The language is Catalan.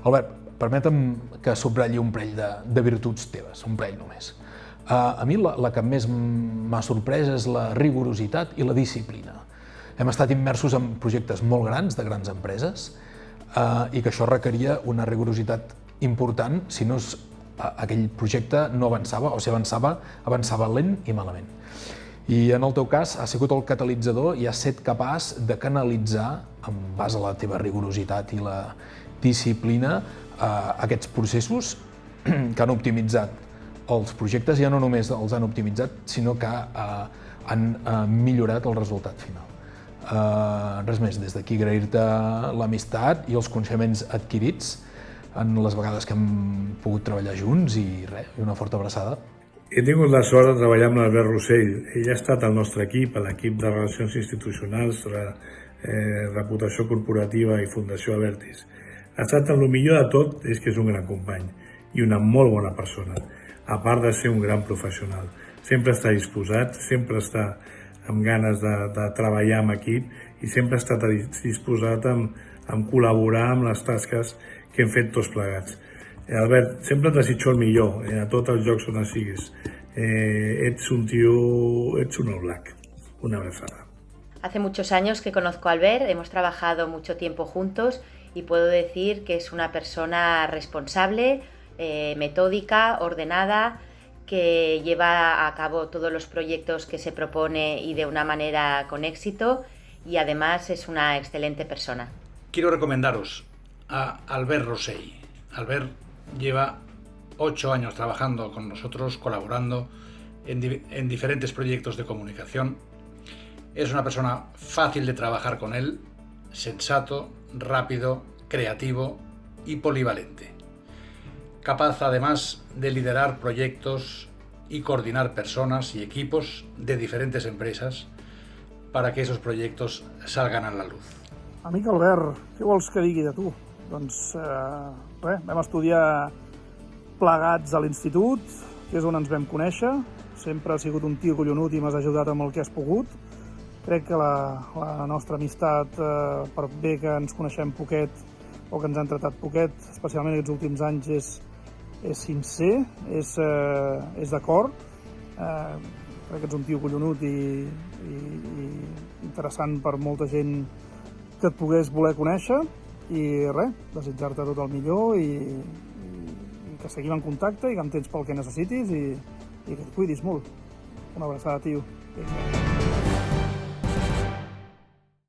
Albert, permetem que subratlli un parell de virtuts teves, un parell només. A mi la que més m'ha sorprès és la rigorositat i la disciplina. Hem estat immersos en projectes molt grans, de grans empreses, i que això requeria una rigorositat important, si no aquell projecte no avançava, o si avançava lent i malament. I en el teu cas ha sigut el catalitzador i has estat capaç de canalitzar, en base a la teva rigorositat i la disciplina, aquests processos que han optimitzat els projectes, ja no només els han optimitzat, sinó que han millorat el resultat final. Res més, des d'aquí agrair-te l'amistat i els coneixements adquirits en les vegades que hem pogut treballar junts i res, una forta abraçada. He tingut la sort de treballar amb l'Albert Rossell. Ell ha estat al nostre equip, a l'equip de Relacions Institucionals, Reputació Corporativa i Fundació Abertis. Ha estat el millor de tot, és que és un gran company i una molt bona persona, a part de ser un gran professional. Sempre està disposat, sempre està amb ganes de treballar amb equip i sempre ha estat disposat a col·laborar amb les tasques que hem fet tots plegats. Albert, sempre et desitjo el millor a tots els llocs on siguis. Ets un tio, ets un all black. Una abraçada. Hace muchos años que conozco a Albert, hemos trabajado mucho tiempo juntos y puedo decir que es una persona responsable, metódica, ordenada, que lleva a cabo todos los proyectos que se propone y de una manera con éxito, y además es una excelente persona. Quiero recomendaros a Albert Rossell. Albert lleva 8 años trabajando con nosotros, colaborando en diferentes proyectos de comunicación. Es una persona fácil de trabajar con él, sensato, rápido, creativo y polivalente. Capaz además de liderar proyectos y coordinar personas y equipos de diferentes empresas para que esos proyectos salgan a la luz. Amic Albert, què vols que digui de tu? Doncs res, vam estudiar plegats a l'institut, que és on ens vam conèixer. Sempre has sigut un tio collonut i m'has ajudat amb el que has pogut. Crec que la nostra amistat, per bé que ens coneixem poquet o que ens han tratat poquet, especialment aquests últims anys, és sincer, és d'acord. Crec que ets un tio collonut i interessant per molta gent que et pogués voler conèixer. I res, desitjar-te tot el millor i que seguim en contacte i que em tens pel que necessitis i que et cuidis molt. Una abraçada, tio.